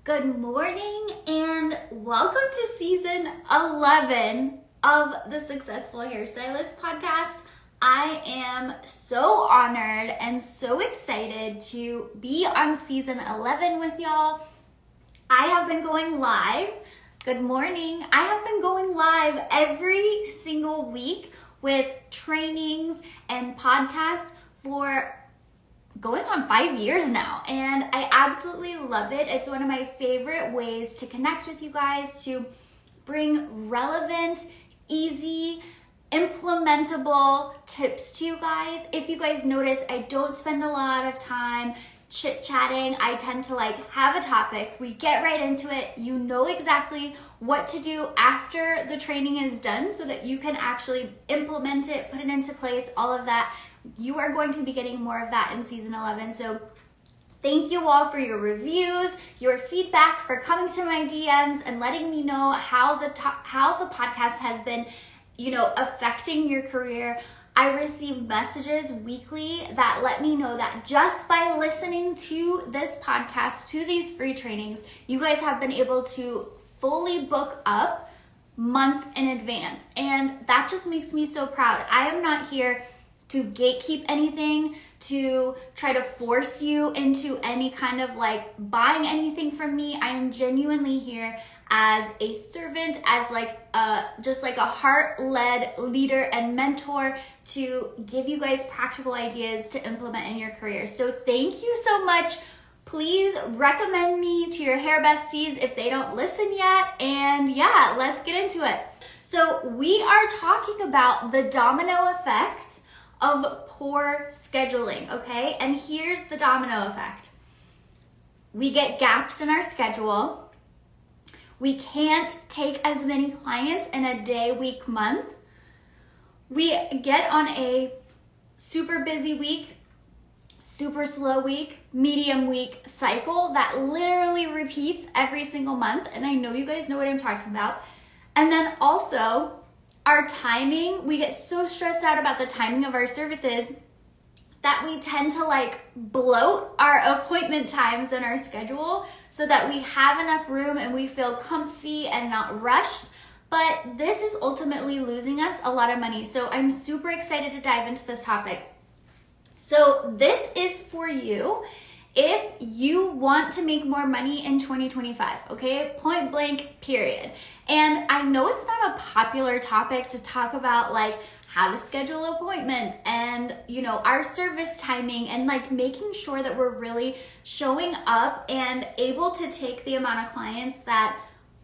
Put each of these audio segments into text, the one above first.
Good morning and welcome to season 11 of the Successful Hairstylists podcast. I am so honored and so excited to be on season 11 with y'all. I have been going live. Good morning. I have been going live every single week with trainings and podcasts for going on 5 years now, and I absolutely love it. It's one of my favorite ways to connect with you guys, to bring relevant, easy, implementable tips to you guys. If you guys notice, I don't spend a lot of time chit-chatting. I tend to have a topic, we get right into it, you know exactly what to do after the training is done so that you can actually implement it, put it into place, all of that. You are going to be getting more of that in season 11. So thank you all for your reviews, your feedback, for coming to my DMs and letting me know how the podcast has been, affecting your career. I receive messages weekly that let me know that just by listening to this podcast, to these free trainings, you guys have been able to fully book up months in advance. And that just makes me so proud. I am not here to gatekeep anything, to try to force you into any kind of buying anything from me. I am genuinely here as a servant, as just a heart-led leader and mentor to give you guys practical ideas to implement in your career. So thank you so much. Please recommend me to your hair besties if they don't listen yet. And yeah, let's get into it. So we are talking about the domino effect of poor scheduling, okay? And here's the domino effect. We get gaps in our schedule. We can't take as many clients in a day, week, month. We get on a super busy week, super slow week, medium week cycle that literally repeats every single month. And I know you guys know what I'm talking about. And then also, our timing, we get so stressed out about the timing of our services that we tend to bloat our appointment times in our schedule so that we have enough room and we feel comfy and not rushed. But this is ultimately losing us a lot of money. So I'm super excited to dive into this topic. So this is for you if you want to make more money in 2025, okay? Point blank, period. And I know it's not a popular topic to talk about how to schedule appointments and, our service timing and making sure that we're really showing up and able to take the amount of clients that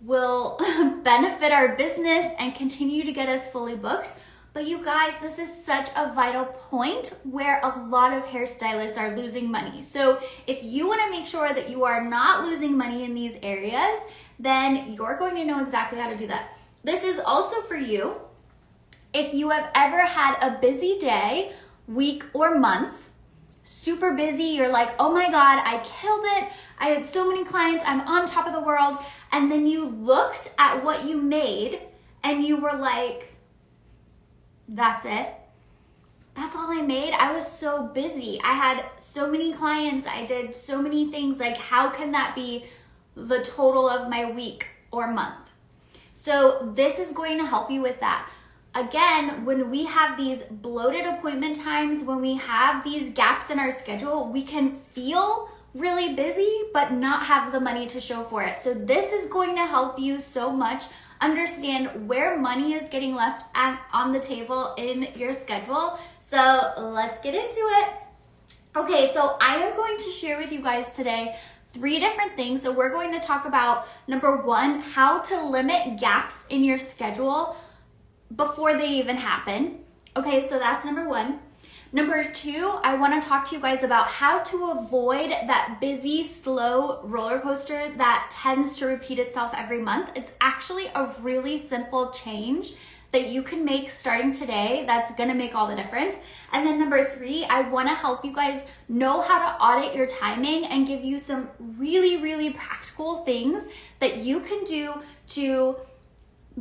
will benefit our business and continue to get us fully booked. But you guys, this is such a vital point where a lot of hairstylists are losing money. So if you want to make sure that you are not losing money in these areas, then you're going to know exactly how to do that. This is also for you if you have ever had a busy day, week, or month, super busy, you're like, oh my God, I killed it. I had so many clients, I'm on top of the world. And then you looked at what you made and you were like, that's it. That's all I made. I was so busy. I had so many clients. I did so many things. How can that be the total of my week or month? So this is going to help you with that. Again, when we have these bloated appointment times, when we have these gaps in our schedule, we can feel really busy, but not have the money to show for it. So this is going to help you so much understand where money is getting left on the table in your schedule. So let's get into it. Okay, so I am going to share with you guys today 3 different things. So we're going to talk about, number 1, how to limit gaps in your schedule before they even happen. Okay, so that's number 1. Number 2, I want to talk to you guys about how to avoid that busy, slow roller coaster that tends to repeat itself every month. It's actually a really simple change that you can make starting today that's going to make all the difference. And then number 3, I want to help you guys know how to audit your timing and give you some really, really practical things that you can do to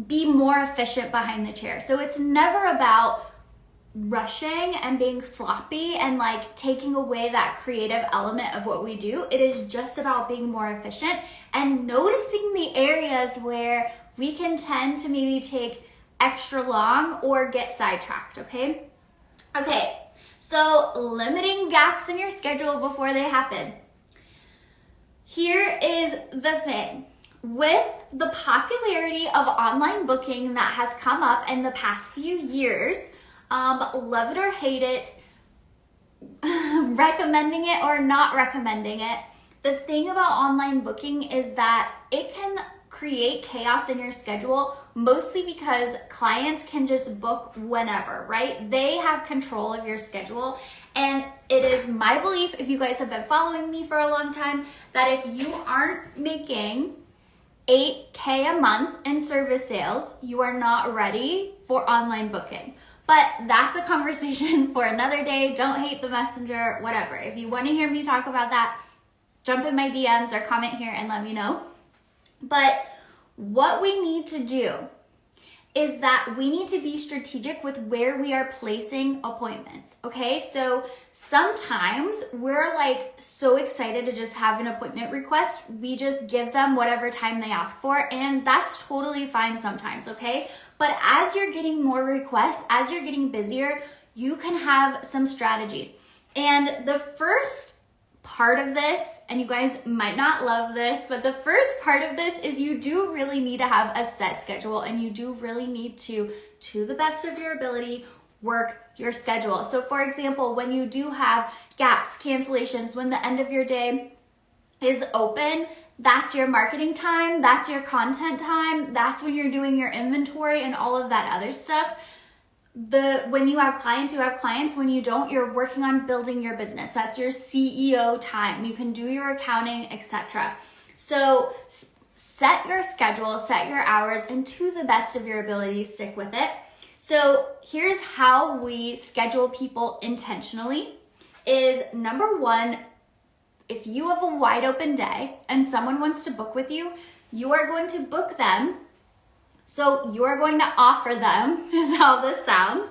be more efficient behind the chair. So it's never about rushing and being sloppy and like taking away that creative element of what we do. It is just about being more efficient and noticing the areas where we can tend to maybe take extra long or get sidetracked, okay? Okay, so limiting gaps in your schedule before they happen. Here is the thing. With the popularity of online booking that has come up in the past few years, love it or hate it, recommending it or not recommending it, the thing about online booking is that it can create chaos in your schedule, mostly because clients can just book whenever, right? They have control of your schedule. And it is my belief, if you guys have been following me for a long time, that if you aren't making $8K a month in service sales, you are not ready for online booking. But that's a conversation for another day. Don't hate the messenger, whatever. If you want to hear me talk about that, jump in my DMs or comment here and let me know. But what we need to do is that we need to be strategic with where we are placing appointments, okay? So sometimes we're like so excited to just have an appointment request, we just give them whatever time they ask for, and that's totally fine sometimes, okay? But as you're getting more requests, as you're getting busier, you can have some strategy. And the first part of this, and you guys might not love this, but the first part of this is you do really need to have a set schedule, and you do really need to the best of your ability, work your schedule. So for example, when you do have gaps, cancellations, when the end of your day is open, that's your marketing time, that's your content time, that's when you're doing your inventory and all of that other stuff. When you have clients, you have clients. When you don't, you're working on building your business. That's your CEO time. You can do your accounting, etc. So set your schedule, set your hours, and to the best of your ability, stick with it. So here's how we schedule people intentionally is number one, if you have a wide open day and someone wants to book with you, you are going to book them. So you are going to offer them, is how this sounds,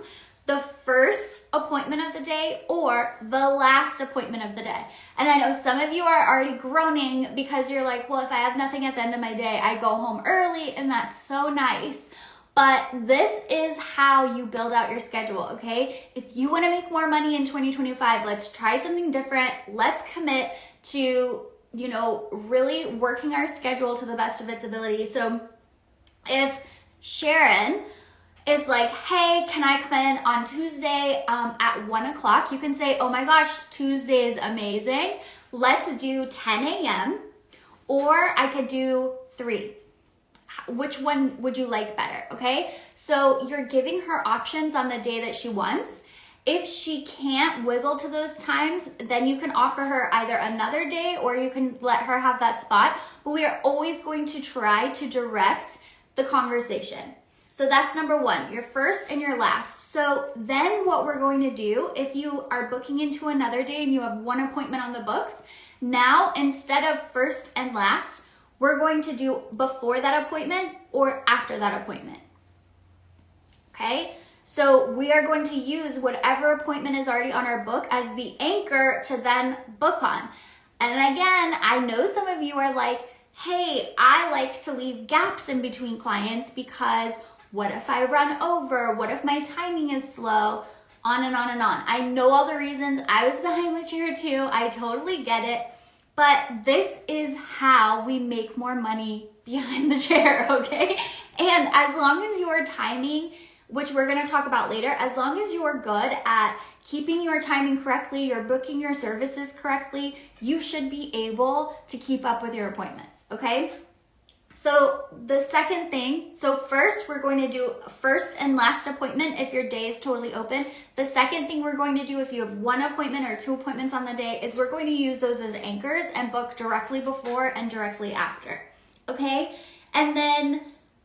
the first appointment of the day or the last appointment of the day. And I know some of you are already groaning because you're like, well, if I have nothing at the end of my day, I go home early, and that's so nice. But this is how you build out your schedule, okay? If you want to make more money in 2025, let's try something different. Let's commit to, really working our schedule to the best of its ability. So if Sharon is like, hey, can I come in on Tuesday at 1 o'clock? You can say, oh my gosh, Tuesday is amazing. Let's do 10 a.m. or I could do 3. Which one would you like better, okay? So you're giving her options on the day that she wants. If she can't wiggle to those times, then you can offer her either another day or you can let her have that spot. But we are always going to try to direct the conversation. So that's number one, your first and your last. So then what we're going to do, if you are booking into another day and you have one appointment on the books, now instead of first and last, we're going to do before that appointment or after that appointment. Okay? So we are going to use whatever appointment is already on our book as the anchor to then book on. And again, I know some of you are like, hey, I like to leave gaps in between clients because what if I run over? What if my timing is slow? On and on and on. I know all the reasons. I was behind the chair too. I totally get it. But this is how we make more money behind the chair, okay? And as long as your timing, which we're gonna talk about later, as long as you are good at keeping your timing correctly, you're booking your services correctly, you should be able to keep up with your appointments, okay? So the second thing, so first we're going to do first and last appointment if your day is totally open. The second thing we're going to do if you have one appointment or 2 appointments on the day is we're going to use those as anchors and book directly before and directly after, okay? And then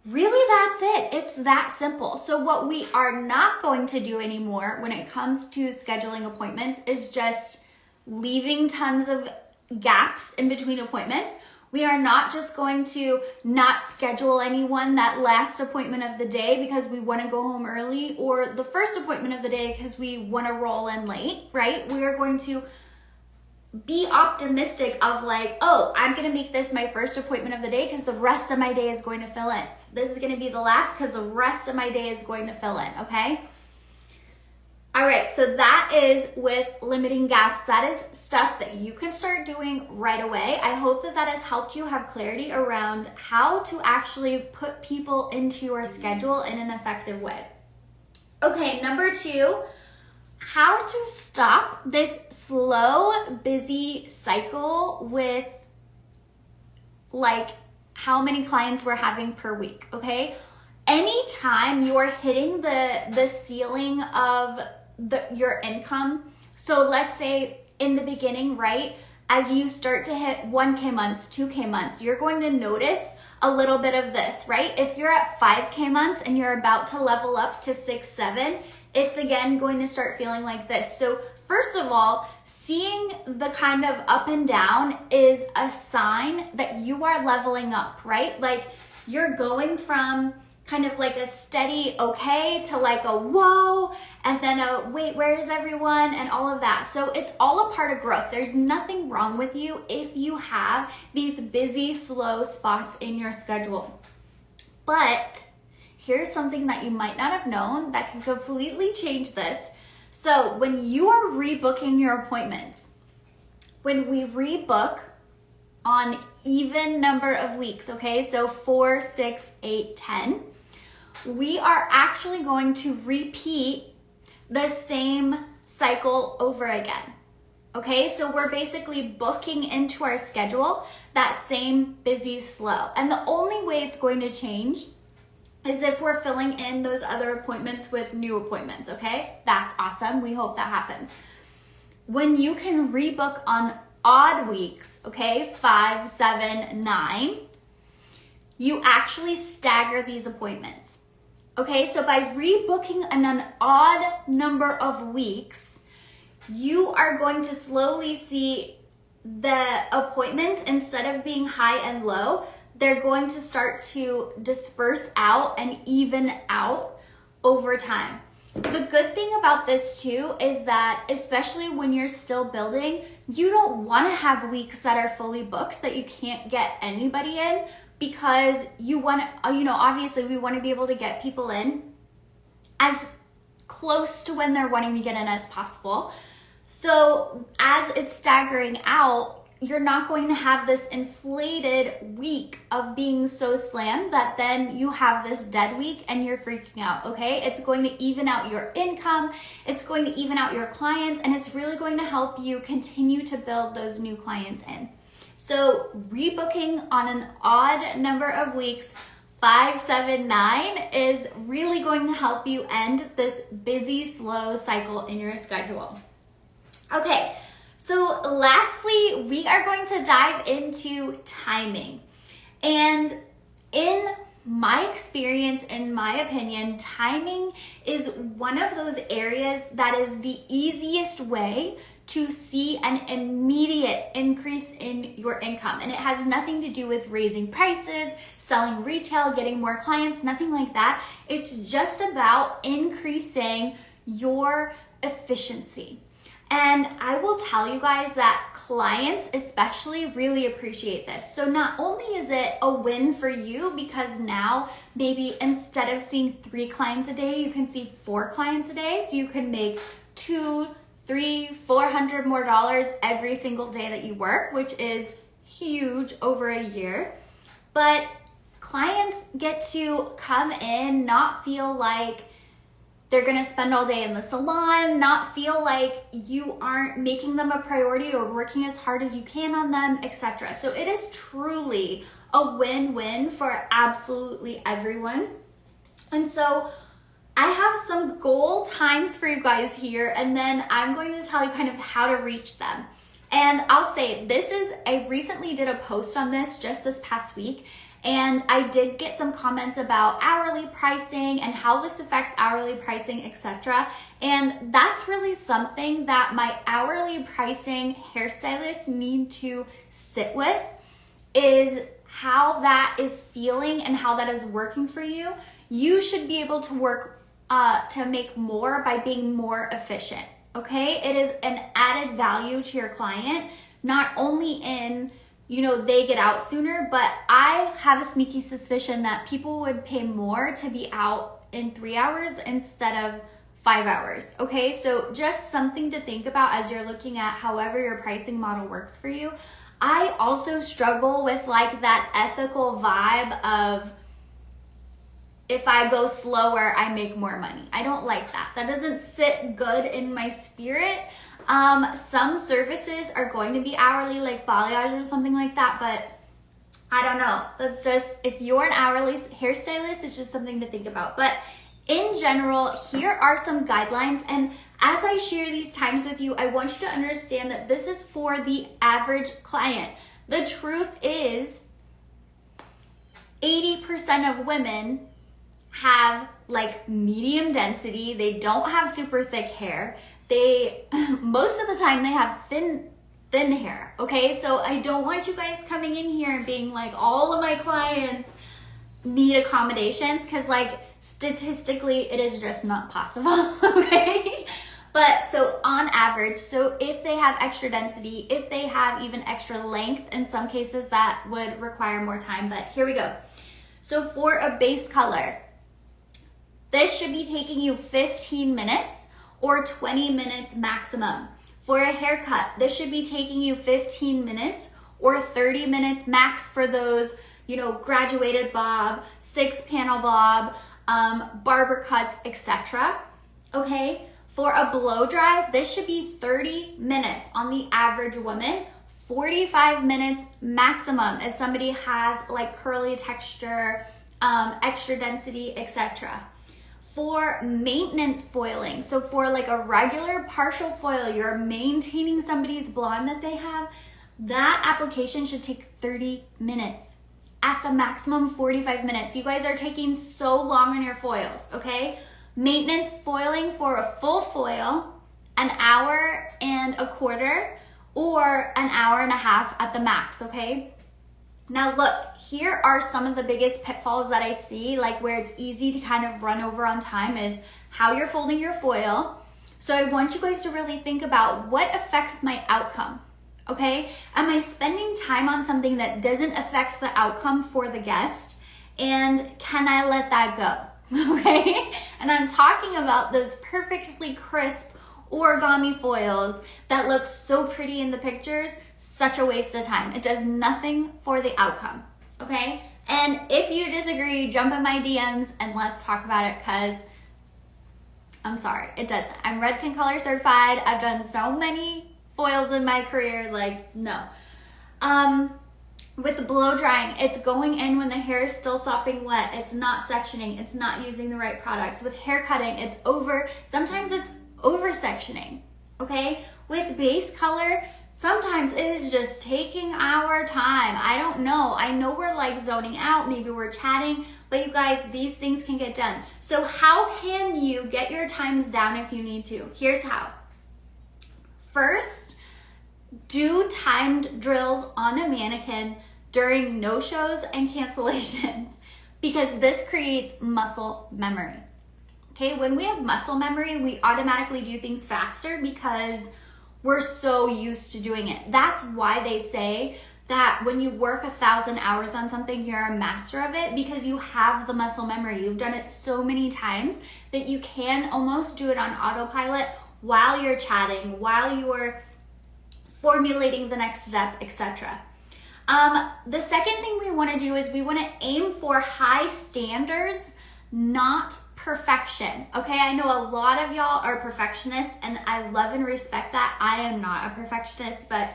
really that's it. It's that simple. So what we are not going to do anymore when it comes to scheduling appointments is just leaving tons of gaps in between appointments. We are not just going to not schedule anyone that last appointment of the day because we want to go home early, or the first appointment of the day because we want to roll in late, right? We are going to be optimistic of like, oh, I'm going to make this my first appointment of the day because the rest of my day is going to fill in. This is going to be the last because the rest of my day is going to fill in, okay? All right, so that is with limiting gaps. That is stuff that you can start doing right away. I hope that that has helped you have clarity around how to actually put people into your schedule in an effective way. Okay, number 2, how to stop this slow, busy cycle with like how many clients we're having per week, okay? Anytime you're hitting the ceiling of your income, so let's say in the beginning, right, as you start to hit 1K months, 2K months, you're going to notice a little bit of this, right? If you're at 5K months and you're about to level up to 6, 7, it's again going to start feeling like this. So first of all, seeing the kind of up and down is a sign that you are leveling up, right? Like you're going from kind of like a steady okay to like a whoa, and then a wait, where is everyone, and all of that. So it's all a part of growth. There's nothing wrong with you if you have these busy, slow spots in your schedule. But here's something that you might not have known that can completely change this. So when you are rebooking your appointments, when we rebook on even number of weeks, okay, so 4, 6, 8, 10, we are actually going to repeat the same cycle over again. Okay, so we're basically booking into our schedule that same busy slow. And the only way it's going to change is if we're filling in those other appointments with new appointments, okay? That's awesome. We hope that happens. When you can rebook on odd weeks, okay, 5, 7, 9, you actually stagger these appointments. Okay, so by rebooking an odd number of weeks, you are going to slowly see the appointments, instead of being high and low, they're going to start to disperse out and even out over time. The good thing about this too is that, especially when you're still building, you don't want to have weeks that are fully booked that you can't get anybody in, because you want to, obviously we want to be able to get people in as close to when they're wanting to get in as possible. So as it's staggering out, you're not going to have this inflated week of being so slammed that then you have this dead week and you're freaking out, okay? It's going to even out your income, it's going to even out your clients, and it's really going to help you continue to build those new clients in. So rebooking on an odd number of weeks, 5, 7, 9, is really going to help you end this busy, slow cycle in your schedule. Okay, so lastly, we are going to dive into timing. And in my experience, in my opinion, timing is one of those areas that is the easiest way to see an immediate increase in your income. And it has nothing to do with raising prices, selling retail, getting more clients, nothing like that. It's just about increasing your efficiency. And I will tell you guys that clients especially really appreciate this. So not only is it a win for you, because now maybe instead of seeing 3 clients a day, you can see 4 clients a day. So you can make $200, $300, $400 more every single day that you work, which is huge over a year. But clients get to come in, not feel like they're gonna spend all day in the salon, not feel like you aren't making them a priority or working as hard as you can on them, etc. So it is truly a win-win for absolutely everyone. And so I have some goal times for you guys here, and then I'm going to tell you kind of how to reach them. And I'll say I recently did a post on this just this past week, and I did get some comments about hourly pricing and how this affects hourly pricing, etc. And that's really something that my hourly pricing hairstylists need to sit with. is how that is feeling and how that is working for you, you should be able to work to make more by being more efficient, okay? It is an added value to your client, not only in, they get out sooner, but I have a sneaky suspicion that people would pay more to be out in 3 hours instead of 5 hours, okay? So just something to think about as you're looking at however your pricing model works for you. I also struggle with like that ethical vibe of if I go slower, I make more money. I don't like that. That doesn't sit good in my spirit. Some services are going to be hourly, like balayage or something like that, but I don't know. That's just, if you're an hourly hairstylist, it's just something to think about. But in general, here are some guidelines, and as I share these times with you, I want you to understand that this is for the average client. The truth is, 80% of women have like medium density. They don't have super thick hair. Most of the time they have thin hair, okay? So I don't want you guys coming in here and being like, all of my clients need accommodations, because like statistically it is just not possible, okay? But so on average, so if they have extra density, if they have even extra length, in some cases that would require more time, but here we go. So for a base color, this should be taking you 15 minutes or 20 minutes maximum. For a haircut, this should be taking you 15 minutes or 30 minutes max for those, graduated bob, 6-panel bob, barber cuts, etc. Okay? For a blow dry, this should be 30 minutes on the average woman, 45 minutes maximum if somebody has like curly texture, extra density, etc. For maintenance foiling, so for like a regular partial foil, you're maintaining somebody's blonde that they have, that application should take 30 minutes. At the maximum 45 minutes. You guys are taking so long on your foils, okay? Maintenance foiling for a full foil, an hour and a quarter or an hour and a half at the max, okay? Now look, here are some of the biggest pitfalls that I see, like where it's easy to kind of run over on time, is how you're folding your foil. So I want you guys to really think about what affects my outcome, okay? Am I spending time on something that doesn't affect the outcome for the guest? And can I let that go, okay? And I'm talking about those perfectly crisp origami foils that look so pretty in the pictures. Such a waste of time. It does nothing for the outcome, okay? And if you disagree, jump in my DMs and let's talk about it, because I'm sorry, it doesn't. I'm Red Pin Color certified. I've done so many foils in my career, like, no. With the blow drying, it's going in when the hair is still sopping wet. It's not sectioning. It's not using the right products. With hair cutting, sometimes it's over sectioning, okay? With base color, sometimes it is just taking our time. I don't know. I know we're like zoning out. Maybe we're chatting, but you guys, these things can get done. So how can you get your times down if you need to? Here's how. First, do timed drills on a mannequin during no-shows and cancellations, because this creates muscle memory. Okay, when we have muscle memory, we automatically do things faster because we're so used to doing it. That's why they say that when you work 1,000 hours on something, you're a master of it, because you have the muscle memory. You've done it so many times that you can almost do it on autopilot while you're chatting, while you're formulating the next step, etc. The second thing we want to do is we want to aim for high standards, not perfection. Okay, I know a lot of y'all are perfectionists, and I love and respect that. I am not a perfectionist, but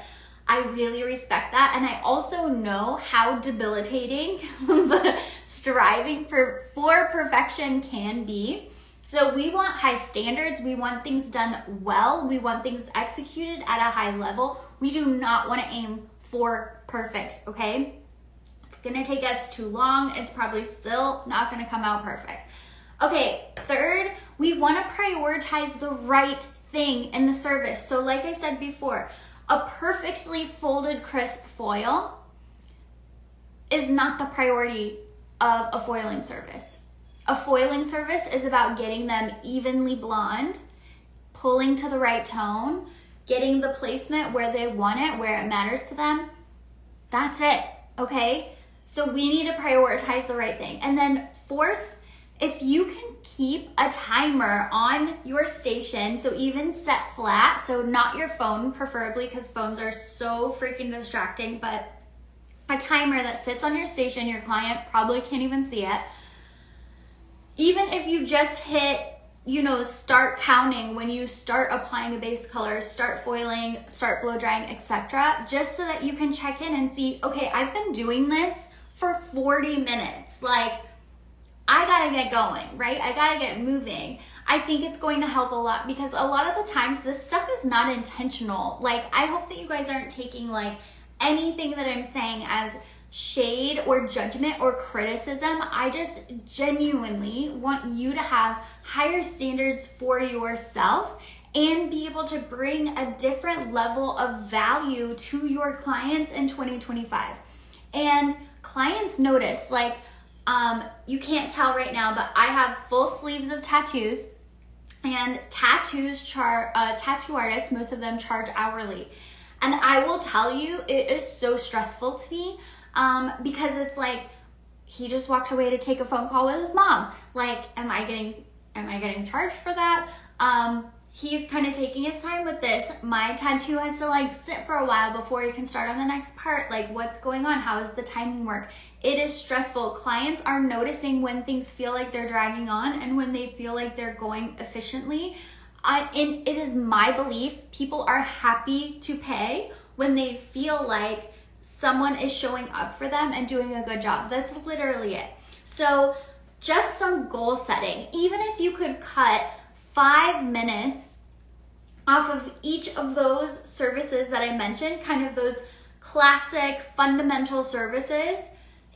I really respect that. And I also know how debilitating the striving for perfection can be. So we want high standards. We want things done well. We want things executed at a high level. We do not want to aim for perfect, okay? It's gonna take us too long. It's probably still not gonna come out perfect. Okay, third, we want to prioritize the right thing in the service. So like I said before, a perfectly folded crisp foil is not the priority of a foiling service. A foiling service is about getting them evenly blonde, pulling to the right tone, getting the placement where they want it, where it matters to them. That's it, okay? So we need to prioritize the right thing. And then fourth, if you can keep a timer on your station, so even set flat, so not your phone preferably, because phones are so freaking distracting, but a timer that sits on your station, your client probably can't even see it. Even if you just hit, start counting when you start applying a base color, start foiling, start blow drying, etc., just so that you can check in and see, okay, I've been doing this for 40 minutes. Like, I gotta get going, right? I gotta get moving. I think it's going to help a lot because a lot of the times this stuff is not intentional. Like, I hope that you guys aren't taking like anything that I'm saying as shade or judgment or criticism. I just genuinely want you to have higher standards for yourself and be able to bring a different level of value to your clients in 2025. And clients notice, like, you can't tell right now, but I have full sleeves of tattoos, and tattoo artists, most of them charge hourly. And I will tell you, it is so stressful to me because it's like, he just walked away to take a phone call with his mom. Like, am I getting charged for that? He's kind of taking his time with this. My tattoo has to like sit for a while before he can start on the next part. Like, what's going on? How does the timing work? It is stressful. Clients are noticing when things feel like they're dragging on and when they feel like they're going efficiently. And it is my belief people are happy to pay when they feel like someone is showing up for them and doing a good job. That's literally it. So just some goal setting. Even if you could cut 5 minutes off of each of those services that I mentioned, kind of those classic fundamental services,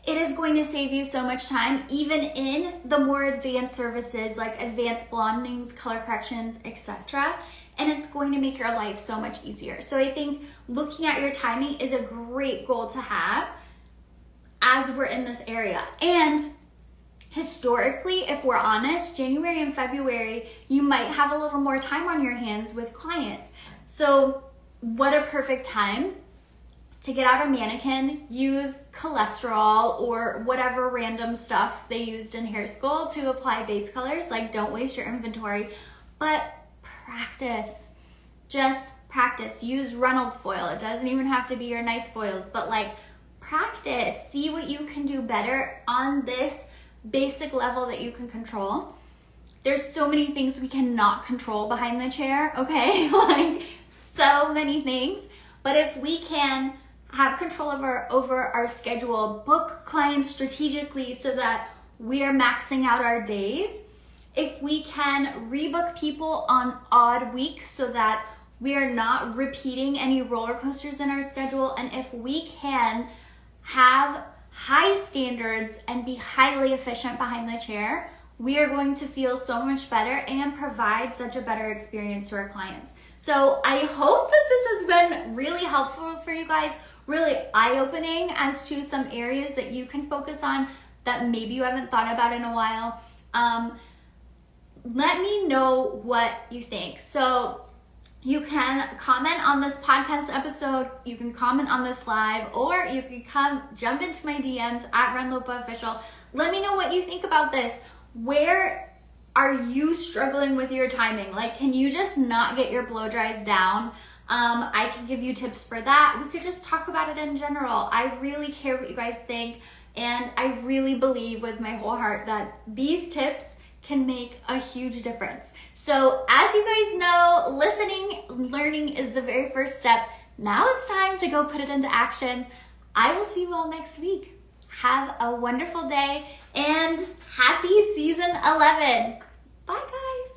it is going to save you so much time, even in the more advanced services like advanced blondings, color corrections, etc. And it's going to make your life so much easier. So I think looking at your timing is a great goal to have as we're in this area. And historically, if we're honest, January and February, you might have a little more time on your hands with clients. So what a perfect time to get out a mannequin, use cholesterol or whatever random stuff they used in hair school to apply base colors. Like, don't waste your inventory, but practice. Just practice. Use Reynolds foil. It doesn't even have to be your nice foils, but like, practice. See what you can do better on this basic level that you can control. There's so many things we cannot control behind the chair, okay? Like, so many things. But if we can have control over our schedule, book clients strategically so that we are maxing out our days, if we can rebook people on odd weeks so that we are not repeating any roller coasters in our schedule, and if we can have high standards and be highly efficient behind the chair, we are going to feel so much better and provide such a better experience to our clients. So I hope that this has been really helpful for you guys, really eye-opening as to some areas that you can focus on that maybe you haven't thought about in a while. Let me know what you think. So you can comment on this podcast episode, you can comment on this live, or you can jump into my DMs at Ren Lopa Official. Let me know what you think about this. Where are you struggling with your timing? Like, can you just not get your blow dries down? I can give you tips for that. We could just talk about it in general. I really care what you guys think, and I really believe with my whole heart that these tips can make a huge difference. So as you guys know, listening, learning is the very first step. Now it's time to go put it into action. I will see you all next week. Have a wonderful day and happy season 11. Bye guys.